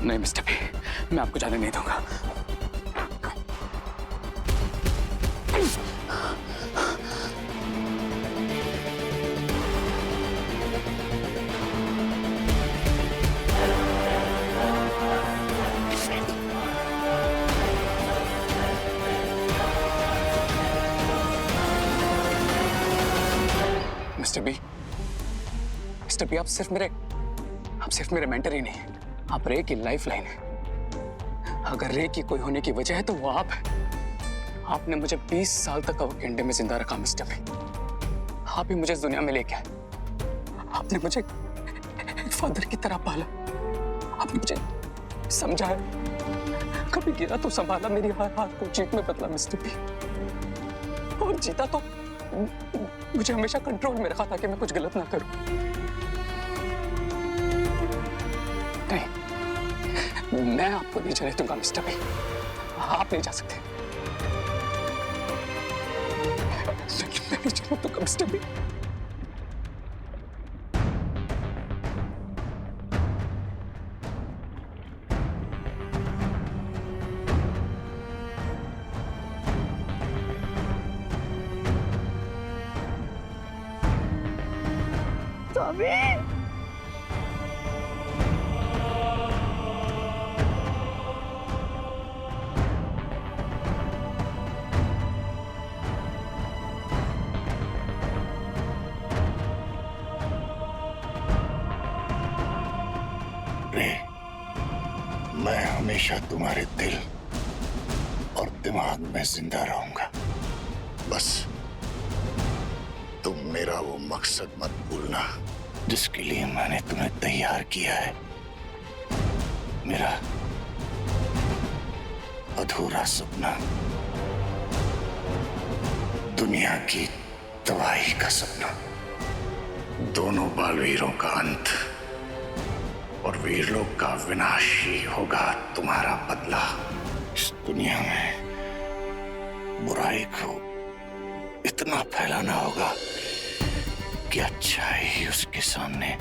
नहीं mister B, मैं आपको जाने नहीं दूंगा। मिस्टर बी, मिस्टर बी, आप सिर्फ मेरे मेंटर ही नहीं, आप रे की लाइफ लाइन है। अगर रे की कोई होने की वजह है तो वो आप है। आपने मुझे 20 साल तक अवकेंडे में जिंदा रखा मिस्टर बी। आप ही मुझे इस दुनिया में लेके आए। आपने मुझे एक फादर की तरह पाला। आपने मुझे समझाया, कभी गिरा तो संभाला, मेरी हर हाथ को जीत में बदला मिस्टर बी। और जीता तो मुझे हमेशा कंट्रोल में रखा ताकि मैं कुछ गलत ना करूं। नहीं, मैं आपको नहीं जाने दूंगा मिस्टर बी। आप नहीं जा सकते। मैं नहीं जाने दूंगा मिस्टर बी। रे, मैं हमेशा तुम्हारे दिल और दिमाग में जिंदा रहूंगा। बस तुम मेरा वो मकसद मत भूलना जिसके लिए मैंने तुम्हें तैयार किया है। मेरा अधूरा सपना, दुनिया की तबाही का सपना, दोनों बालवीरों का अंत और वीरलोक का विनाश ही होगा तुम्हारा बदला। इस दुनिया में बुराई को इतना फैलाना होगा कि अच्छाई ही उसके सामने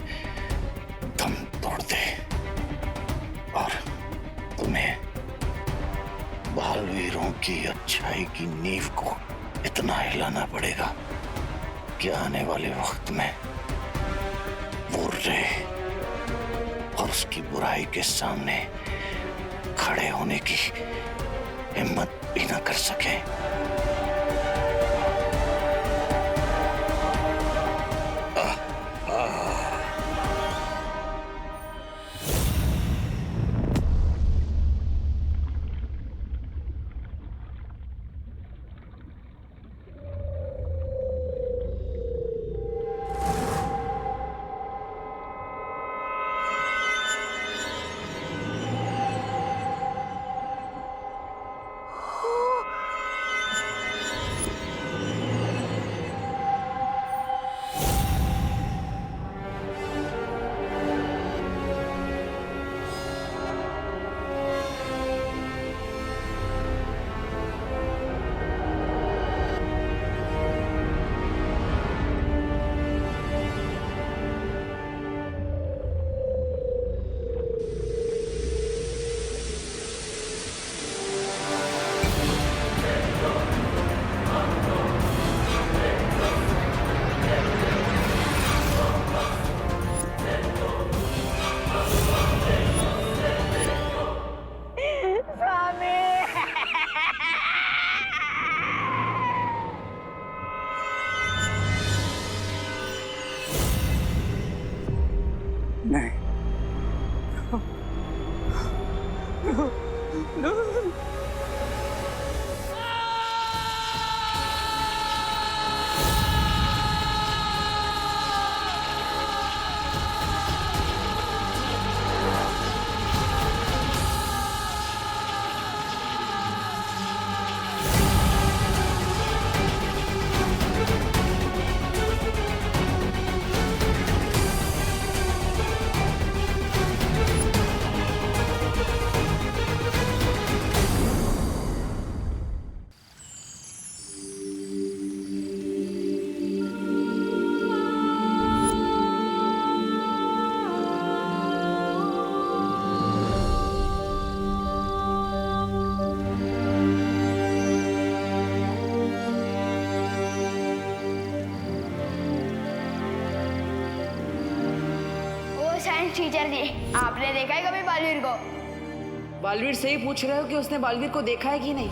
दम तोड़ दे। और तुम्हें बालवीरों की अच्छाई की नींव को इतना हिलाना पड़ेगा कि आने वाले वक्त में वो रे और उसकी बुराई के सामने खड़े होने की हिम्मत भी ना कर सके। टीचर जी, आपने देखा है कभी बालवीर को? बालवीर से ही पूछ रहे हो कि उसने बालवीर को देखा है कि नहीं?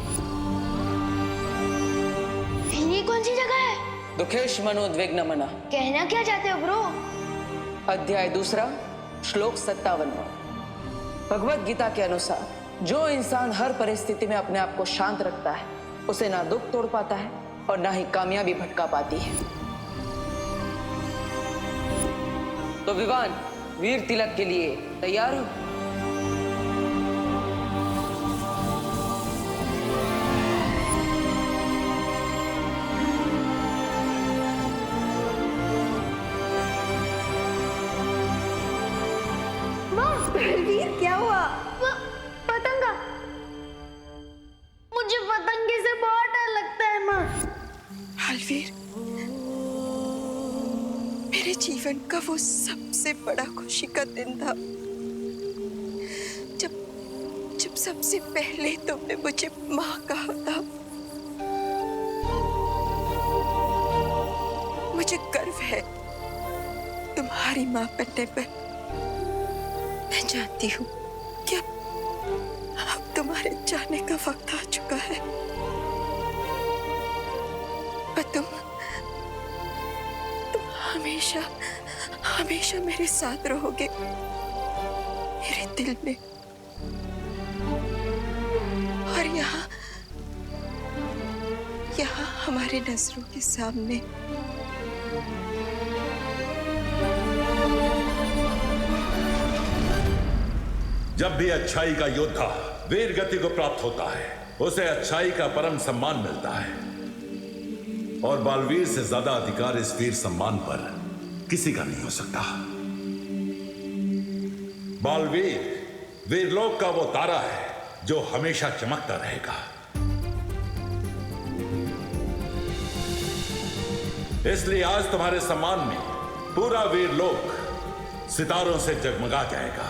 फिर ये कौन सी जगह है? दुखेश मनोद्विग्न मना। कहना क्या चाहते हो ब्रो? अध्याय 2 श्लोक 57। भगवत गीता के अनुसार जो इंसान हर परिस्थिति में अपने आप को शांत रखता है उसे ना दुख तोड़ पाता है और ना ही कामयाबी भटका पाती है। तो विवान, वीर तिलक के लिए तैयार हो? बलवीर, क्या हुआ? पतंगा। मुझे पतंगे से बहुत डर लगता है माँ। बलवीर, मेरे जीवन का वो सबसे बड़ा खुशी का दिन था जब जब सबसे पहले तुमने मुझे माँ कहा था। मुझे गर्व है तुम्हारी माँ बनने पर। मैं जानती हूँ कि अब तुम्हारे जाने का वक्त आ चुका है, पर तुम हमेशा हमेशा मेरे साथ रहोगे, मेरे दिल में। और यहाँ हमारे नजरों के सामने। जब भी अच्छाई का योद्धा वीर गति को प्राप्त होता है उसे अच्छाई का परम सम्मान मिलता है, और बालवीर से ज्यादा अधिकार इस वीर सम्मान पर किसी का नहीं हो सकता। बालवीर वीरलोक का वो तारा है जो हमेशा चमकता रहेगा। इसलिए आज तुम्हारे सम्मान में पूरा वीरलोक सितारों से जगमगा जाएगा।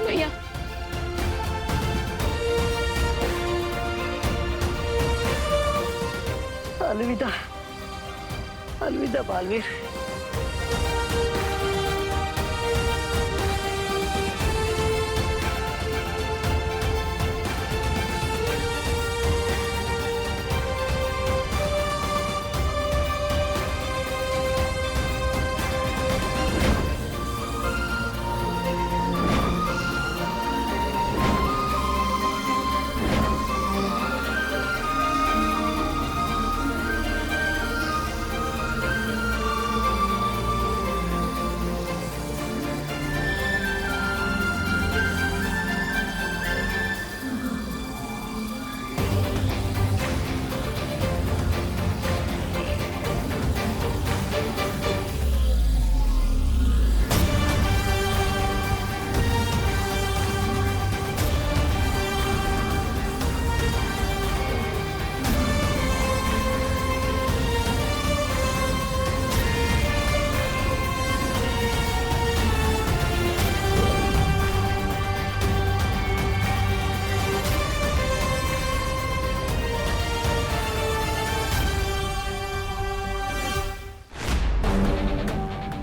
भैया, अलविदा, अलविदा बालवीर।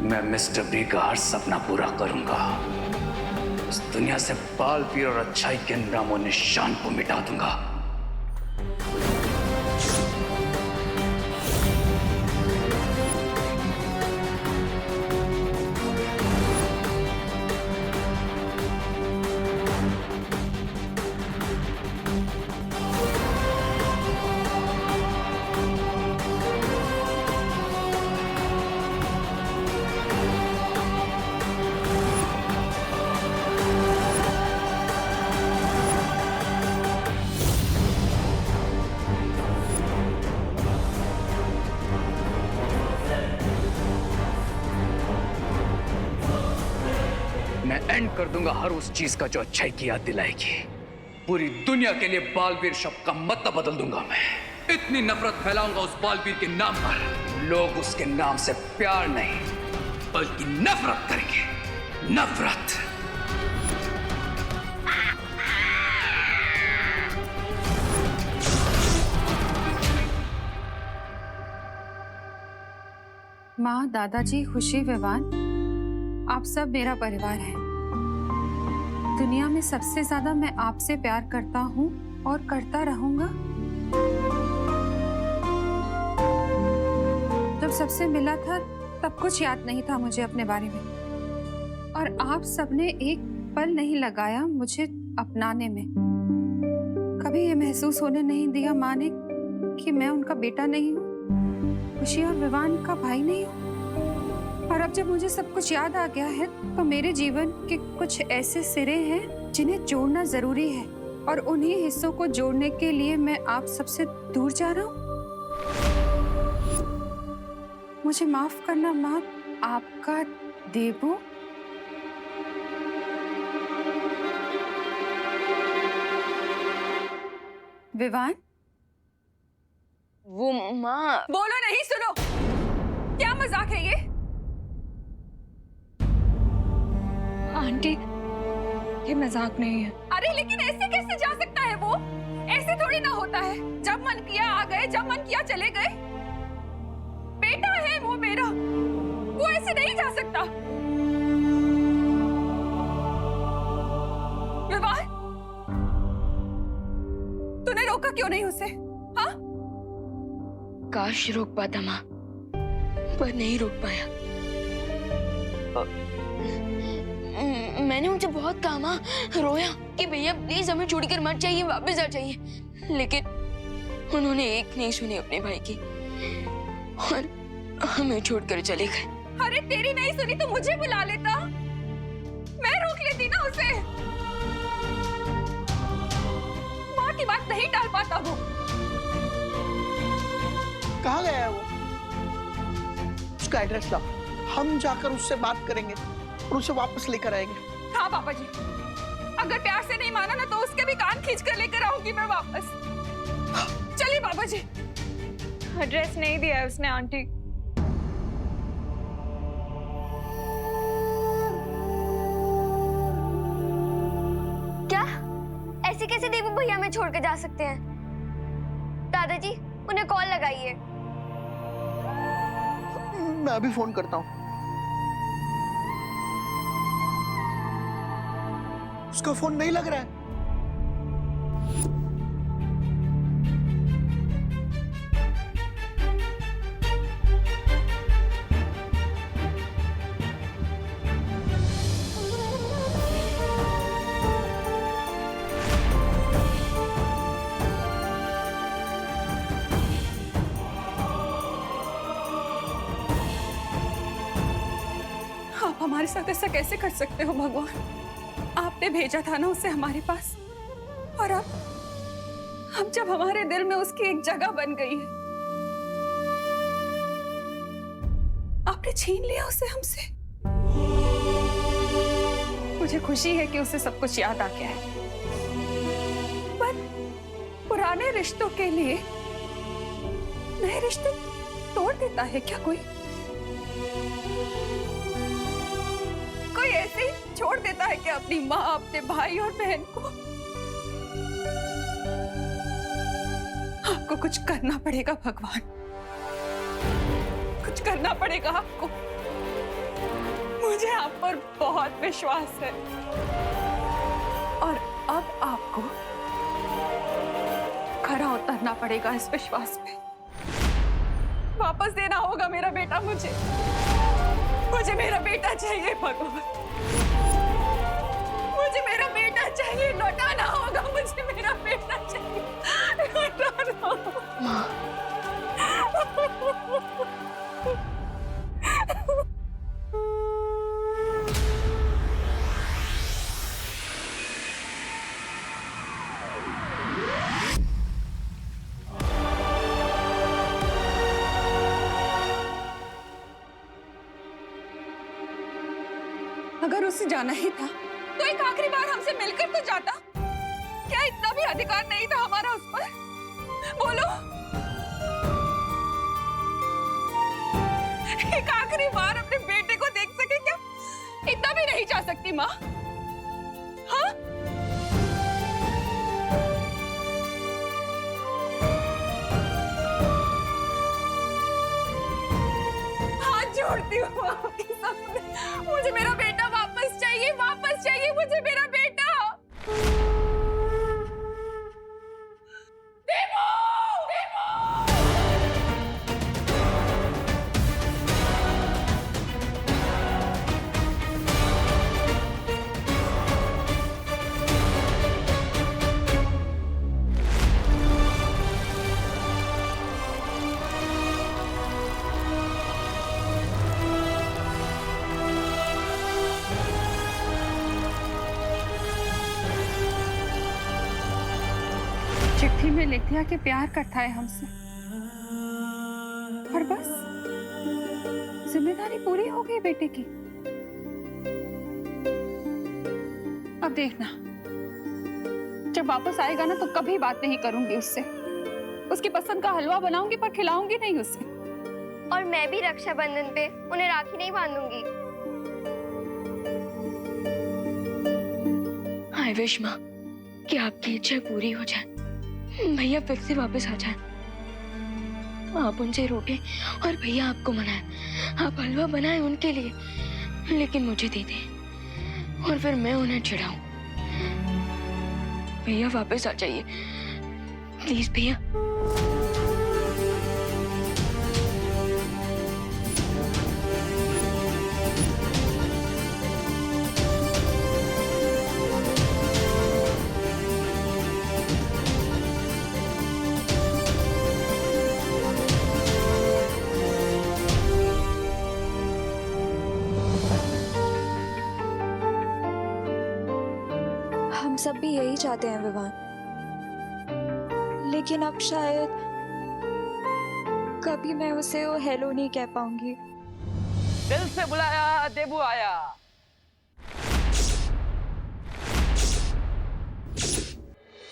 मैं मिस्टर बी का हर सपना पूरा करूंगा। इस दुनिया से बालवीर और अच्छाई के नामो निशान को मिटा दूंगा। कर दूंगा हर उस चीज का जो अच्छाई की याद दिलाएगी। पूरी दुनिया के लिए बालवीर शब्द का मतलब बदल दूंगा मैं। इतनी नफरत फैलाऊंगा उस बालवीर के नाम पर, लोग उसके नाम से प्यार नहीं बल्कि नफरत करेंगे। नफरत। माँ, दादाजी, खुशी, विवान, आप सब मेरा परिवार है। दुनिया में सबसे ज्यादा मैं आपसे प्यार करता हूँ और करता रहूंगा। जब सबसे मिला था तब कुछ याद नहीं था मुझे अपने बारे में, और आप सबने एक पल नहीं लगाया मुझे अपनाने में। कभी ये महसूस होने नहीं दिया माँ ने कि मैं उनका बेटा नहीं हूँ, खुशी और विवान का भाई नहीं हूँ। और अब जब मुझे सब कुछ याद आ गया है तो मेरे जीवन के कुछ ऐसे सिरे हैं जिन्हें जोड़ना जरूरी है, और उन्हीं हिस्सों को जोड़ने के लिए मैं आप सबसे दूर जा रहा हूँ। मुझे माफ करना माँ, आपका देबू। विवान, वो माँ। बोलो नहीं, सुनो। क्या मजाक है ये? आंटी, ये मजाक नहीं है। अरे लेकिन ऐसे कैसे जा सकता है वो? ऐसे थोड़ी ना होता है। जब मन किया आ गए, जब मन किया चले गए। बेटा है वो मेरा, वो ऐसे नहीं जा सकता। विवाह, तूने रोका क्यों नहीं उसे? हाँ? काश रोक पाता माँ, पर नहीं रोक पाया। मैंने उनसे बहुत कहा माँ, रोया कि भैया प्लीज हमें छोड़कर मत जाइए, वापस आ जाइए, लेकिन उन्होंने एक नहीं सुनी अपने भाई की और हमें छोड़कर चले गए। अरे तेरी नहीं सुनी तो मुझे बुला लेता, मैं रोक लेती ना उसे। माँ की बात नहीं टाल पाता वो। कहाँ गया है वो? उसका एड्रेस लाओ, हम जाकर उससे बात करेंगे और उसे वापस लेकर आएंगे। हाँ पापा जी, अगर प्यार से नहीं माना ना तो उसके भी कान खींच कर लेकर आऊंगी मैं वापस। चलिए पापा जी। एड्रेस नहीं दिया है उसने आंटी। क्या? ऐसे कैसे देबू भैया हमें छोड़ के जा सकते हैं? दादाजी, उन्हें कॉल लगाइए। मैं अभी फोन करता हूँ। उसका फोन नहीं लग रहा है। आप हमारे साथ ऐसा कैसे कर सकते हो भगवान? आपने भेजा था ना उसे हमारे पास, और अब जब हमारे दिल में उसकी एक जगह बन गई है, आपने छीन लिया उसे हमसे। मुझे खुशी है कि उसे सब कुछ याद आ गया है, पर पुराने रिश्तों के लिए नए रिश्ते तोड़ देता है क्या कोई? कोई ऐसे ही छोड़ देता है क्या अपनी माँ, अपने भाई और बहन को? आपको कुछ करना पड़ेगा भगवान, कुछ करना पड़ेगा आपको। मुझे आप पर बहुत विश्वास है, और अब आपको खरा उतरना पड़ेगा इस विश्वास पे। वापस देना होगा मेरा बेटा मुझे। मुझे मेरा बेटा चाहिए भगवान, मुझे मेरा बेटा चाहिए, लौटाना होगा मुझे मेरा बेटा चाहिए, लौटाना होगा। अगर उसे जाना ही था तो एक आखिरी बार हमसे मिलकर तो जाता। क्या इतना भी अधिकार नहीं था हमारा उस पर? बोलो, एक आखिरी बार अपने बेटे को देख सके क्या? इतना भी नहीं चाह सकती माँ? हाँ? हाथ जोड़ती हूँ आपके सामने, मुझे मेरा बेटा वापस चाहिए, वापस चाहिए मुझे मेरा बेटा। चिट्ठी में लिख दिया कि प्यार करता है हमसे, और बस जिम्मेदारी पूरी हो गई बेटे की। अब देखना, जब वापस आएगा ना तो कभी बात नहीं करूंगी उससे। उसकी पसंद का हलवा बनाऊंगी पर खिलाऊंगी नहीं उसे। और मैं भी रक्षाबंधन पे उन्हें राखी नहीं बांधूंगी। आई विश माँ कि आपकी इच्छा पूरी हो जाए, भैया फिर से वापस आ जाए। आप उनसे रूठे और भैया आपको मनाए। आप हलवा बनाए उनके लिए, लेकिन मुझे दे दें और फिर मैं उन्हें चिढ़ाऊं। भैया वापस आ जाइए प्लीज भैया। हम सब भी यही चाहते हैं विवान, लेकिन अब शायद कभी मैं उसे वो हेलो नहीं कह पाऊंगी। दिल से बुलाया देबू आया।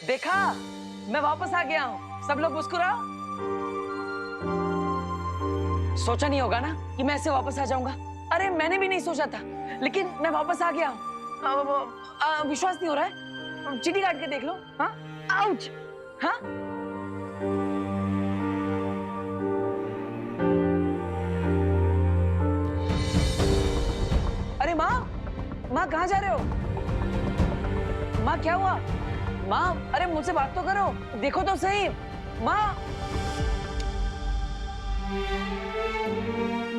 देखा, मैं वापस आ गया हूँ। सब लोग मुस्कुराओ। सोचा नहीं होगा ना कि मैं ऐसे वापस आ जाऊंगा। अरे मैंने भी नहीं सोचा था, लेकिन मैं वापस आ गया हूँ। विश्वास नहीं हो रहा है? चीटी काट के देख लो। हाँ, आउच। हाँ, अरे माँ, माँ कहाँ जा रहे हो? माँ क्या हुआ? माँ, अरे मुझसे बात तो करो, देखो तो सही। माँ,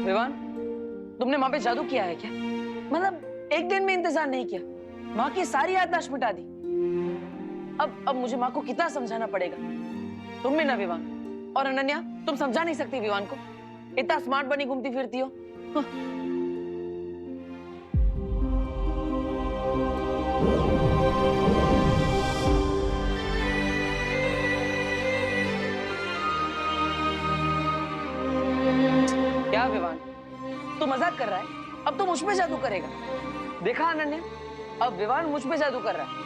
विवान, तुमने माँ पे जादू किया है क्या? मतलब एक दिन में इंतजार नहीं किया, माँ की सारी याददाश्त मिटा दी। अब मुझे माँ को कितना समझाना पड़ेगा? तुम भी ना विवान, और अनन्या, तुम समझा नहीं सकती विवान को। इतना स्मार्ट बनी घूमती फिरती हो। हाँ। क्या विवान, तू मजाक कर रहा है? अब तो मुझ पे जादू करेगा। देखा अनन्या, अब विवान मुझ पे जादू कर रहा है।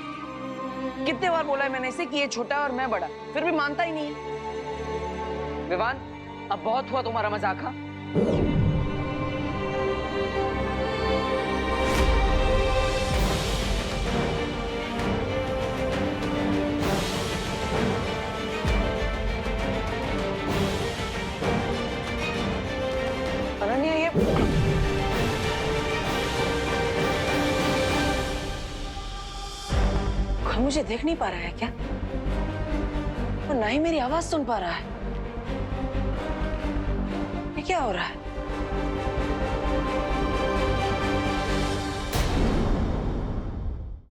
कितने बार बोला है मैंने इसे कि ये छोटा और मैं बड़ा, फिर भी मानता ही नहीं है। विवान, अब बहुत हुआ तुम्हारा मजाक। हाँ, अनन्या, ये मुझे देख नहीं पा रहा है क्या? और ना ही मेरी आवाज सुन पा रहा है। ये क्या हो रहा है?